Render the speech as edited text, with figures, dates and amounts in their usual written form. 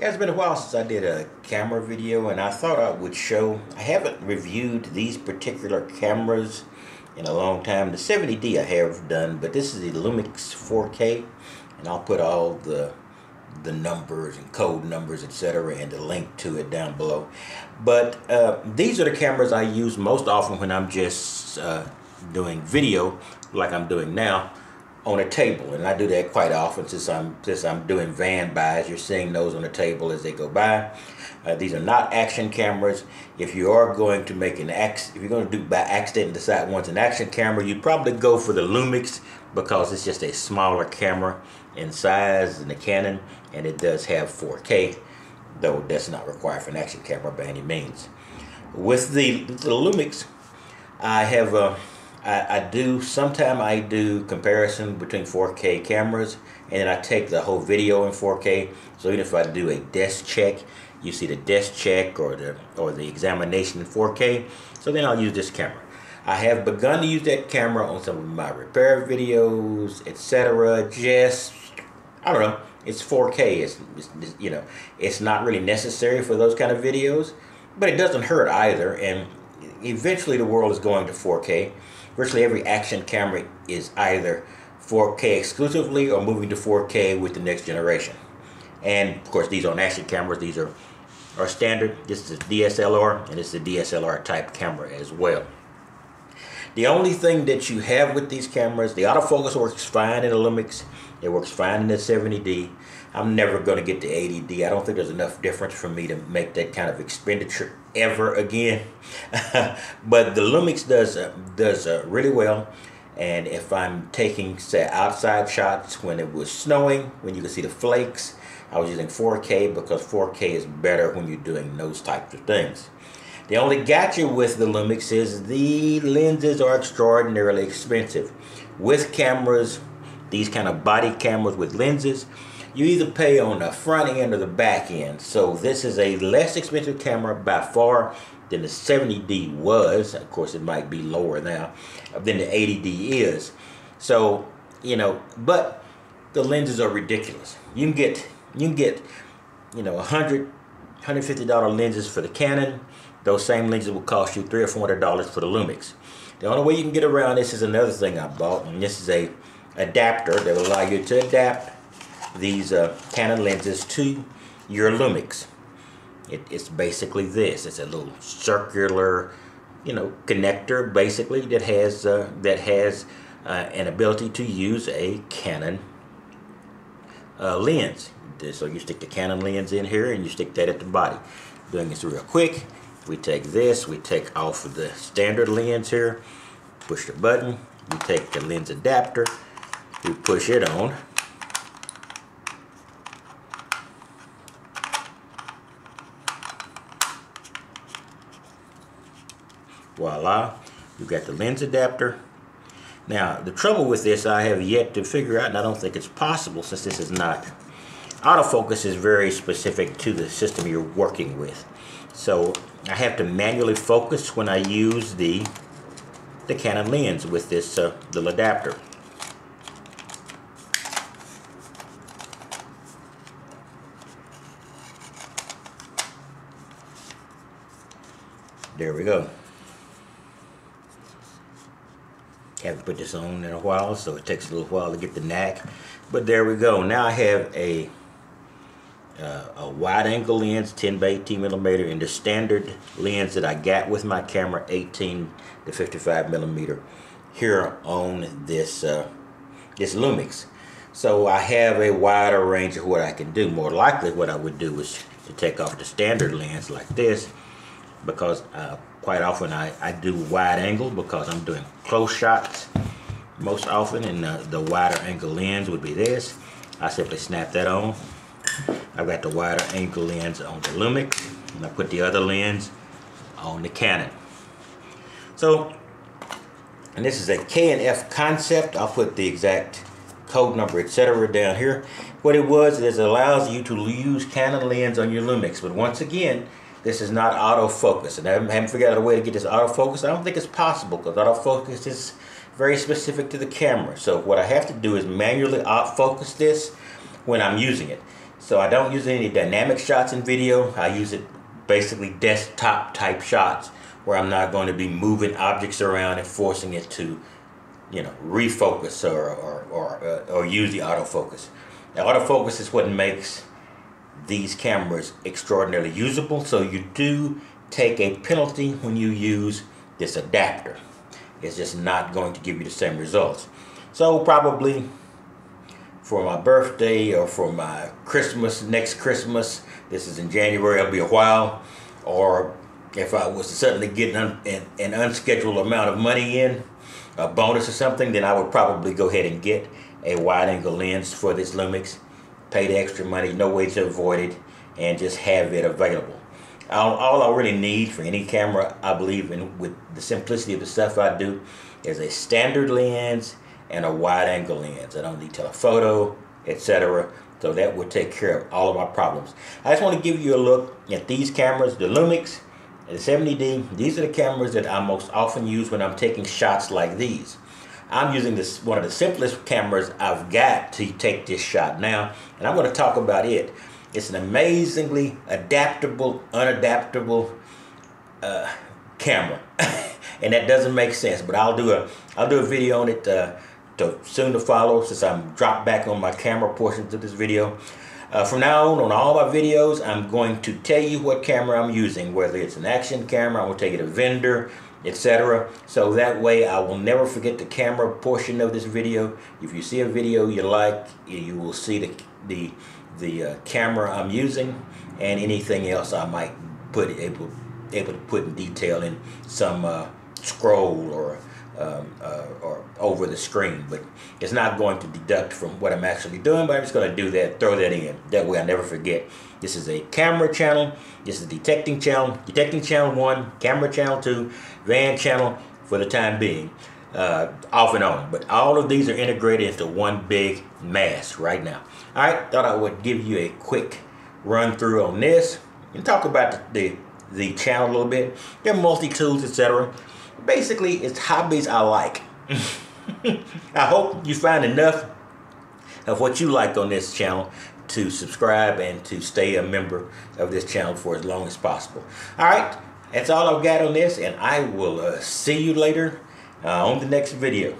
It's been a while since I did a camera video, and I thought I would show. I haven't reviewed these particular cameras in a long time. The 70D I have done, but this is the Lumix 4K, and I'll put all the numbers and code numbers, etc., and the link to it down below. But these are the cameras I use most often when I'm just doing video, like I'm doing now, on a table, and I do that quite often since I'm doing van buys. You're seeing those on the table as they go by. These are not action cameras. If you are going to make if you're going to do by accident decide one's an action camera, you'd probably go for the Lumix because it's just a smaller camera in size than the Canon, and it does have 4K, though that's not required for an action camera by any means. With the Lumix, I have sometimes I do comparison between 4K cameras, and then I take the whole video in 4K. So even if I do a desk check, you see the desk check or the examination in 4K. So then I'll use this camera. I have begun to use that camera on some of my repair videos, etc. Just, I don't know, it's 4K. It's you know, it's not really necessary for those kind of videos, but it doesn't hurt either. And eventually the world is going to 4K. Virtually every action camera is either 4K exclusively or moving to 4K with the next generation. And of course, these aren't action cameras. These are standard. This is a DSLR, and this is a DSLR type camera as well. The only thing that you have with these cameras, the autofocus works fine in the Lumix. It works fine in the 70D. I'm never going to get the 80D. I don't think there's enough difference for me to make that kind of expenditure ever again. But the Lumix does really well. And if I'm taking, say, outside shots when it was snowing, when you can see the flakes, I was using 4K because 4K is better when you're doing those types of things. The only gotcha with the Lumix is the lenses are extraordinarily expensive. With cameras, these kind of body cameras with lenses, you either pay on the front end or the back end. So this is a less expensive camera by far than the 70D was. Of course, it might be lower now than the 80D is. So, you know, but the lenses are ridiculous. You can get you know, $150 lenses for the Canon. Those same lenses will cost you $300 or $400 for the Lumix. The only way you can get around this is another thing I bought, and this is a adapter that will allow you to adapt these Canon lenses to your Lumix. It's basically this. It's a little circular, you know, connector basically that has an ability to use a Canon lens. So you stick the Canon lens in here and you stick that at the body. Doing this real quick. We take this, we take off of the standard lens here, push the button, we take the lens adapter, we push it on. Voila, you got the lens adapter. Now, the trouble with this I have yet to figure out, and I don't think it's possible since this is not. Autofocus is very specific to the system you're working with. So I have to manually focus when I use the Canon lens with this little adapter. There we go. Haven't put this on in a while, so it takes a little while to get the knack. But there we go. Now I have a wide-angle lens, 10 by 18 millimeter, and the standard lens that I got with my camera, 18 to 55 millimeter, here on this this Lumix. So I have a wider range of what I can do. More likely, what I would do is to take off the standard lens like this, because quite often I do wide angle because I'm doing close shots most often, and the wider angle lens would be this. I simply snap that on. I've got the wider angle lens on the Lumix, and I put the other lens on the Canon. So, and this is a K&F concept. I'll put the exact code number, etc. down here. What it was is it allows you to use Canon lens on your Lumix, but once again, this is not autofocus, and I haven't figured out a way to get this autofocus. I don't think it's possible because autofocus is very specific to the camera. So what I have to do is manually focus this when I'm using it. So I don't use any dynamic shots in video. I use it basically desktop type shots where I'm not going to be moving objects around and forcing it to, you know, refocus or use the autofocus. The autofocus is what makes these cameras extraordinarily usable. So you do take a penalty when you use this adapter. It's just not going to give you the same results. So probably for my birthday or for my Christmas, next Christmas, this is in January, it'll be a while, or if I was to suddenly get an unscheduled amount of money in, a bonus or something, then I would probably go ahead and get a wide-angle lens for this Lumix, pay the extra money, no way to avoid it, and just have it available. All I really need for any camera, I believe, in with the simplicity of the stuff I do, is a standard lens and a wide-angle lens. I don't need telephoto, etc. So that would take care of all of my problems. I just want to give you a look at these cameras, the Lumix, the 70D. These are the cameras that I most often use when I'm taking shots like these. I'm using this one of the simplest cameras I've got to take this shot now, and I'm going to talk about it. It's an amazingly adaptable, unadaptable camera, and that doesn't make sense. But I'll do a video on it soon to follow, since I'm dropped back on my camera portions of this video. From now on all my videos, I'm going to tell you what camera I'm using, whether it's an action camera, I'm going to take it a vendor, etc. So that way I will never forget the camera portion of this video. If you see a video you like, you will see the camera I'm using, and anything else I might able to put in detail in some scroll or over the screen. But it's not going to deduct from what I'm actually doing, but I'm just going to do that, throw that in. That way I never forget. This is a camera channel, this is detecting channel 1, camera channel 2, van channel for the time being, off and on. But all of these are integrated into one big mass right now. Alright, thought I would give you a quick run through on this and talk about the channel a little bit. They're multi-tools, etc. Basically, it's hobbies I like. I hope you find enough of what you like on this channel to subscribe and to stay a member of this channel for as long as possible. Alright, that's all I've got on this, and I will see you later on the next video.